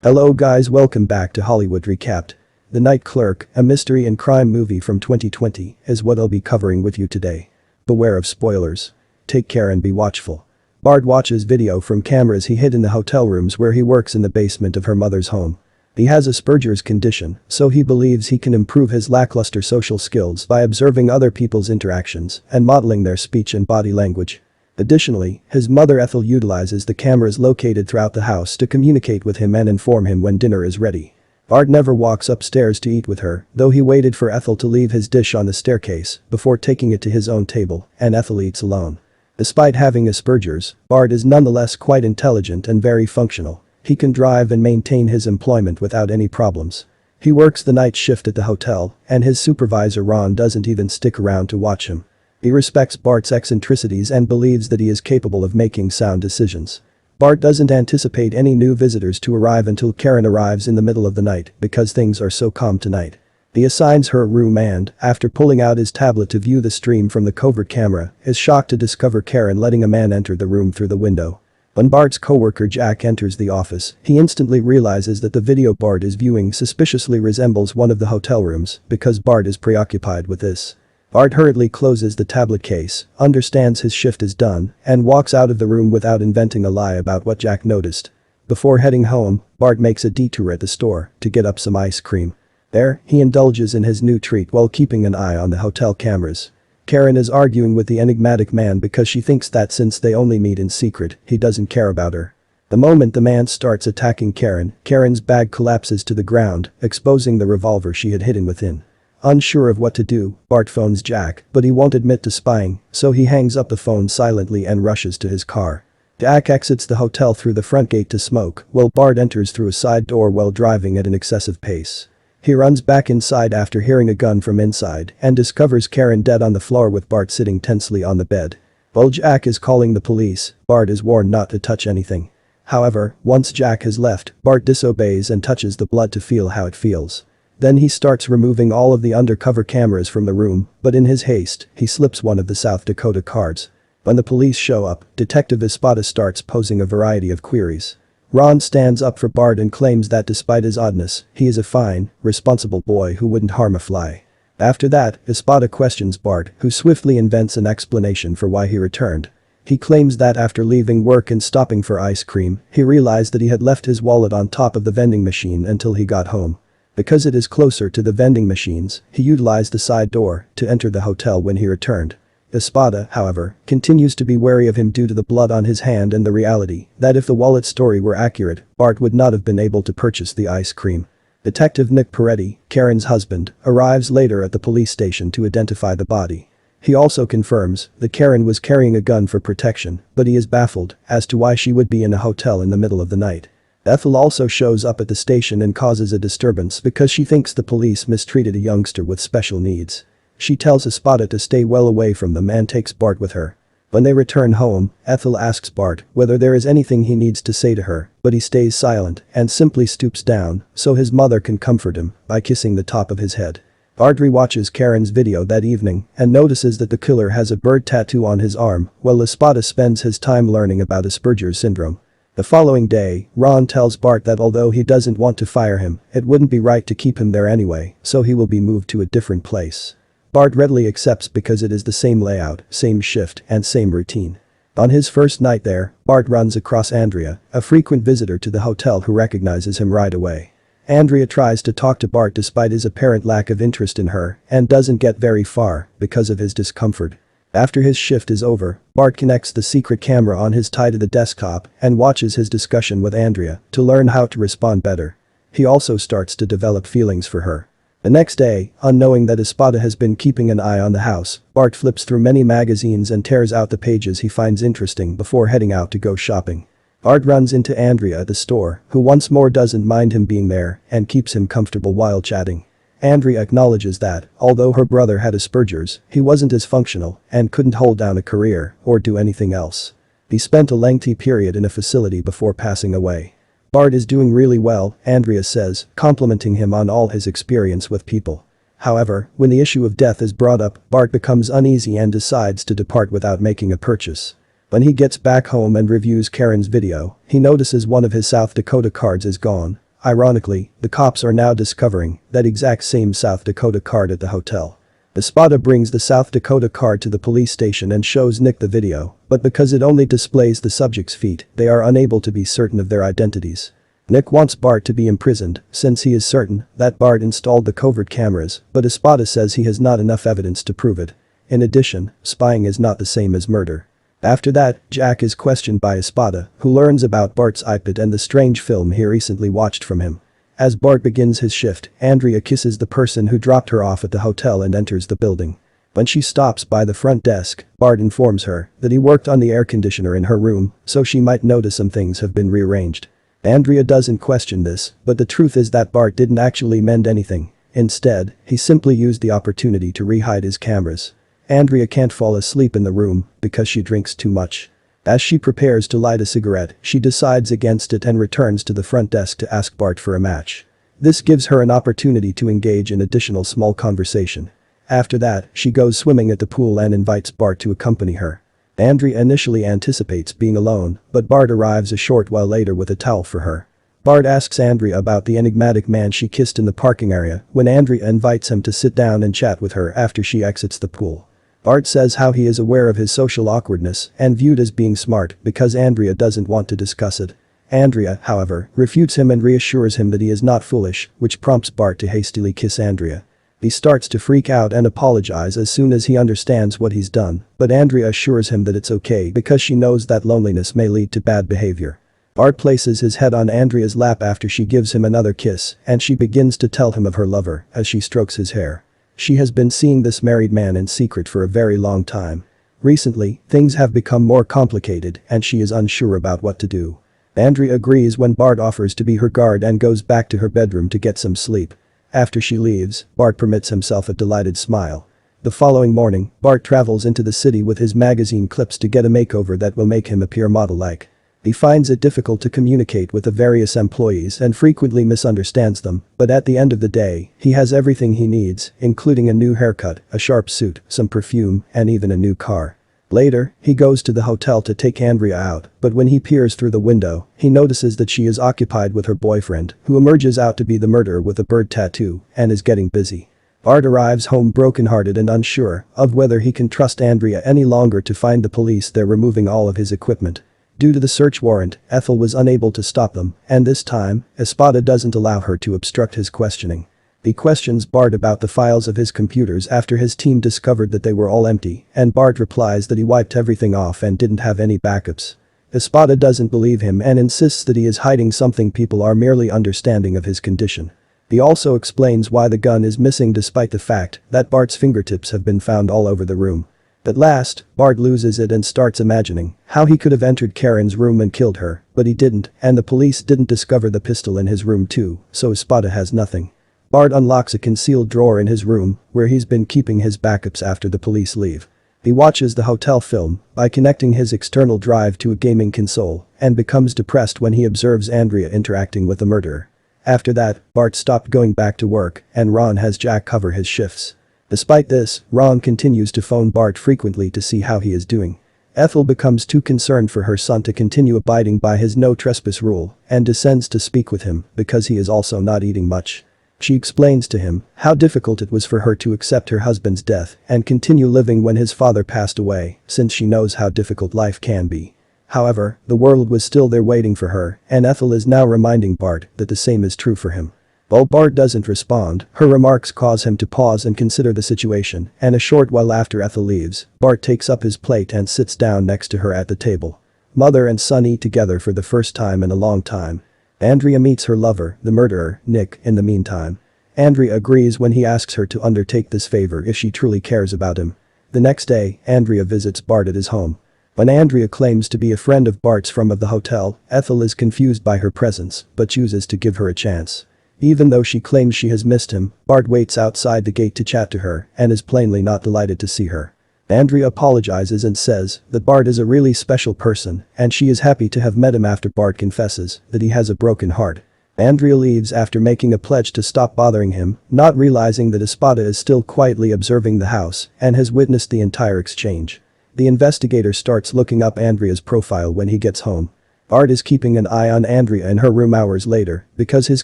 Hello guys, welcome back to Hollywood Recapped. The Night Clerk, a mystery and crime movie from 2020, is what I'll be covering with you today. Beware of spoilers. Take care and be watchful. Bart watches video from cameras he hid in the hotel rooms where he works in the basement of her mother's home. He has Asperger's condition, so he believes he can improve his lackluster social skills by observing other people's interactions and modeling their speech and body language. Additionally, his mother Ethel utilizes the cameras located throughout the house to communicate with him and inform him when dinner is ready. Bart never walks upstairs to eat with her, though he waited for Ethel to leave his dish on the staircase before taking it to his own table, and Ethel eats alone. Despite having Asperger's, Bart is nonetheless quite intelligent and very functional. He can drive and maintain his employment without any problems. He works the night shift at the hotel, and his supervisor Ron doesn't even stick around to watch him. He respects Bart's eccentricities and believes that he is capable of making sound decisions. Bart doesn't anticipate any new visitors to arrive until Karen arrives in the middle of the night because things are so calm tonight. He assigns her a room and, after pulling out his tablet to view the stream from the covert camera, is shocked to discover Karen letting a man enter the room through the window. When Bart's coworker Jack enters the office, he instantly realizes that the video Bart is viewing suspiciously resembles one of the hotel rooms because Bart is preoccupied with this. Bart hurriedly closes the tablet case, understands his shift is done, and walks out of the room without inventing a lie about what Jack noticed. Before heading home, Bart makes a detour at the store to get up some ice cream. There, he indulges in his new treat while keeping an eye on the hotel cameras. Karen is arguing with the enigmatic man because she thinks that since they only meet in secret, he doesn't care about her. The moment the man starts attacking Karen, Karen's bag collapses to the ground, exposing the revolver she had hidden within. Unsure of what to do, Bart phones Jack, but he won't admit to spying, so he hangs up the phone silently and rushes to his car. Jack exits the hotel through the front gate to smoke, while Bart enters through a side door while driving at an excessive pace. He runs back inside after hearing a gun from inside and discovers Karen dead on the floor with Bart sitting tensely on the bed. While Jack is calling the police, Bart is warned not to touch anything. However, once Jack has left, Bart disobeys and touches the blood to feel how it feels. Then he starts removing all of the undercover cameras from the room, but in his haste, he slips one of the South Dakota cards. When the police show up, Detective Espada starts posing a variety of queries. Ron stands up for Bart and claims that despite his oddness, he is a fine, responsible boy who wouldn't harm a fly. After that, Espada questions Bart, who swiftly invents an explanation for why he returned. He claims that after leaving work and stopping for ice cream, he realized that he had left his wallet on top of the vending machine until he got home. Because it is closer to the vending machines, he utilized the side door to enter the hotel when he returned. Espada, however, continues to be wary of him due to the blood on his hand and the reality that if the wallet story were accurate, Bart would not have been able to purchase the ice cream. Detective Nick Peretti, Karen's husband, arrives later at the police station to identify the body. He also confirms that Karen was carrying a gun for protection, but he is baffled as to why she would be in a hotel in the middle of the night. Ethel also shows up at the station and causes a disturbance because she thinks the police mistreated a youngster with special needs. She tells Espada to stay well away from them and takes Bart with her. When they return home, Ethel asks Bart whether there is anything he needs to say to her, but he stays silent and simply stoops down so his mother can comfort him by kissing the top of his head. Bart rewatches Karen's video that evening and notices that the killer has a bird tattoo on his arm while Espada spends his time learning about Asperger's syndrome. The following day, Ron tells Bart that although he doesn't want to fire him, it wouldn't be right to keep him there anyway, so he will be moved to a different place. Bart readily accepts because it is the same layout, same shift, and same routine. On his first night there, Bart runs across Andrea, a frequent visitor to the hotel who recognizes him right away. Andrea tries to talk to Bart despite his apparent lack of interest in her and doesn't get very far because of his discomfort. After his shift is over, Bart connects the secret camera on his tie to the desktop and watches his discussion with Andrea to learn how to respond better. He also starts to develop feelings for her. The next day, unknowing that Espada has been keeping an eye on the house, Bart flips through many magazines and tears out the pages he finds interesting before heading out to go shopping. Bart runs into Andrea at the store, who once more doesn't mind him being there and keeps him comfortable while chatting. Andrea acknowledges that, although her brother had Asperger's, he wasn't as functional and couldn't hold down a career or do anything else. He spent a lengthy period in a facility before passing away. Bart is doing really well, Andrea says, complimenting him on all his experience with people. However, when the issue of death is brought up, Bart becomes uneasy and decides to depart without making a purchase. When he gets back home and reviews Karen's video, he notices one of his South Dakota cards is gone. Ironically, the cops are now discovering that exact same South Dakota card at the hotel. Espada brings the South Dakota card to the police station and shows Nick the video, but because it only displays the subject's feet, they are unable to be certain of their identities. Nick wants Bart to be imprisoned since he is certain that Bart installed the covert cameras, but Espada says he has not enough evidence to prove it. In addition, spying is not the same as murder. After that, Jack is questioned by Espada, who learns about Bart's iPad and the strange film he recently watched from him. As Bart begins his shift, Andrea kisses the person who dropped her off at the hotel and enters the building. When she stops by the front desk, Bart informs her that he worked on the air conditioner in her room, so she might notice some things have been rearranged. Andrea doesn't question this, but the truth is that Bart didn't actually mend anything. Instead, he simply used the opportunity to re-hide his cameras. Andrea can't fall asleep in the room because she drinks too much. As she prepares to light a cigarette, she decides against it and returns to the front desk to ask Bart for a match. This gives her an opportunity to engage in additional small conversation. After that, she goes swimming at the pool and invites Bart to accompany her. Andrea initially anticipates being alone, but Bart arrives a short while later with a towel for her. Bart asks Andrea about the enigmatic man she kissed in the parking area when Andrea invites him to sit down and chat with her after she exits the pool. Bart says how he is aware of his social awkwardness and viewed as being smart because Andrea doesn't want to discuss it. Andrea, however, refutes him and reassures him that he is not foolish, which prompts Bart to hastily kiss Andrea. He starts to freak out and apologize as soon as he understands what he's done, but Andrea assures him that it's okay because she knows that loneliness may lead to bad behavior. Bart places his head on Andrea's lap after she gives him another kiss, and she begins to tell him of her lover as she strokes his hair. She has been seeing this married man in secret for a very long time. Recently, things have become more complicated and she is unsure about what to do. Andrea agrees when Bart offers to be her guard and goes back to her bedroom to get some sleep. After she leaves, Bart permits himself a delighted smile. The following morning, Bart travels into the city with his magazine clips to get a makeover that will make him appear model-like. He finds it difficult to communicate with the various employees and frequently misunderstands them, but at the end of the day, he has everything he needs, including a new haircut, a sharp suit, some perfume, and even a new car. Later, he goes to the hotel to take Andrea out, but when he peers through the window, he notices that she is occupied with her boyfriend, who emerges out to be the murderer with a bird tattoo, and is getting busy. Bart arrives home brokenhearted and unsure of whether he can trust Andrea any longer to find the police there removing all of his equipment. Due to the search warrant, Ethel was unable to stop them, and this time, Espada doesn't allow her to obstruct his questioning. He questions Bart about the files of his computers after his team discovered that they were all empty, and Bart replies that he wiped everything off and didn't have any backups. Espada doesn't believe him and insists that he is hiding something. People are merely understanding of his condition. He also explains why the gun is missing despite the fact that Bart's fingertips have been found all over the room. At last, Bart loses it and starts imagining how he could have entered Karen's room and killed her, but he didn't, and the police didn't discover the pistol in his room too, so Espada has nothing. Bart unlocks a concealed drawer in his room where he's been keeping his backups after the police leave. He watches the hotel film by connecting his external drive to a gaming console and becomes depressed when he observes Andrea interacting with the murderer. After that, Bart stopped going back to work and Ron has Jack cover his shifts. Despite this, Ron continues to phone Bart frequently to see how he is doing. Ethel becomes too concerned for her son to continue abiding by his no trespass rule and descends to speak with him because he is also not eating much. She explains to him how difficult it was for her to accept her husband's death and continue living when his father passed away, since she knows how difficult life can be. However, the world was still there waiting for her, and Ethel is now reminding Bart that the same is true for him. While Bart doesn't respond, her remarks cause him to pause and consider the situation, and a short while after Ethel leaves, Bart takes up his plate and sits down next to her at the table. Mother and son eat together for the first time in a long time. Andrea meets her lover, the murderer, Nick, in the meantime. Andrea agrees when he asks her to undertake this favor if she truly cares about him. The next day, Andrea visits Bart at his home. When Andrea claims to be a friend of Bart's from the hotel, Ethel is confused by her presence, but chooses to give her a chance. Even though she claims she has missed him, Bart waits outside the gate to chat to her and is plainly not delighted to see her. Andrea apologizes and says that Bart is a really special person and she is happy to have met him after Bart confesses that he has a broken heart. Andrea leaves after making a pledge to stop bothering him, not realizing that Espada is still quietly observing the house and has witnessed the entire exchange. The investigator starts looking up Andrea's profile when he gets home. Bart is keeping an eye on Andrea in her room hours later because his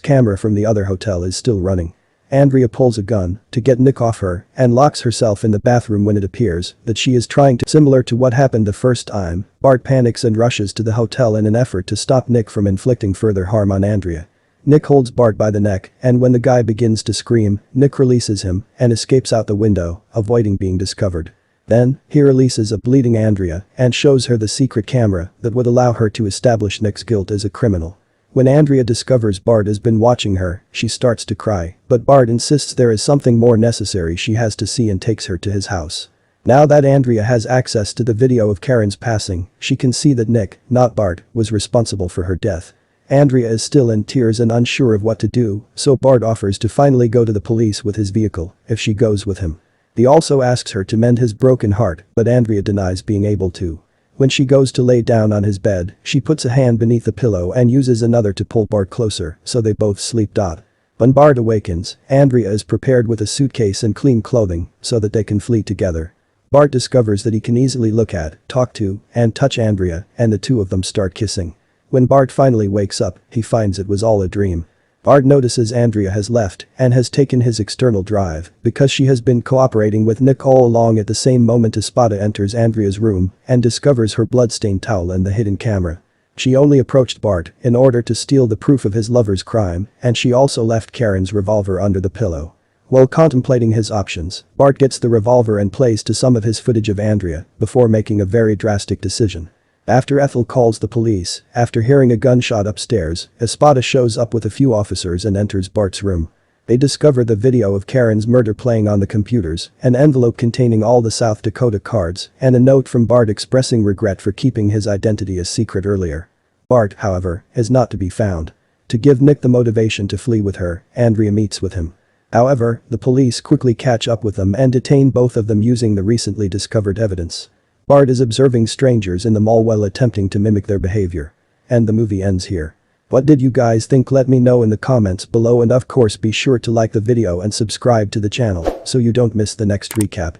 camera from the other hotel is still running. Andrea pulls a gun to get Nick off her and locks herself in the bathroom when it appears that she is trying to. Similar to what happened the first time, Bart panics and rushes to the hotel in an effort to stop Nick from inflicting further harm on Andrea. Nick holds Bart by the neck, and when the guy begins to scream, Nick releases him and escapes out the window, avoiding being discovered. Then, he releases a bleeding Andrea and shows her the secret camera that would allow her to establish Nick's guilt as a criminal. When Andrea discovers Bart has been watching her, she starts to cry, but Bart insists there is something more necessary she has to see and takes her to his house. Now that Andrea has access to the video of Karen's passing, she can see that Nick, not Bart, was responsible for her death. Andrea is still in tears and unsure of what to do, so Bart offers to finally go to the police with his vehicle if she goes with him. He also asks her to mend his broken heart, but Andrea denies being able to. When she goes to lay down on his bed, she puts a hand beneath the pillow and uses another to pull Bart closer so they both sleep. When Bart awakens, Andrea is prepared with a suitcase and clean clothing so that they can flee together. Bart discovers that he can easily look at, talk to, and touch Andrea, and the two of them start kissing. When Bart finally wakes up, he finds it was all a dream. Bart notices Andrea has left and has taken his external drive because she has been cooperating with Nick all along. At the same moment, Espada enters Andrea's room and discovers her bloodstained towel and the hidden camera. She only approached Bart in order to steal the proof of his lover's crime, and she also left Karen's revolver under the pillow. While contemplating his options, Bart gets the revolver and plays to some of his footage of Andrea before making a very drastic decision. After Ethel calls the police, after hearing a gunshot upstairs, Espada shows up with a few officers and enters Bart's room. They discover the video of Karen's murder playing on the computers, an envelope containing all the South Dakota cards, and a note from Bart expressing regret for keeping his identity a secret earlier. Bart, however, is not to be found. To give Nick the motivation to flee with her, Andrea meets with him. However, the police quickly catch up with them and detain both of them using the recently discovered evidence. Bart is observing strangers in the mall while attempting to mimic their behavior. And the movie ends here. What did you guys think? Let me know in the comments below, and of course be sure to like the video and subscribe to the channel so you don't miss the next recap.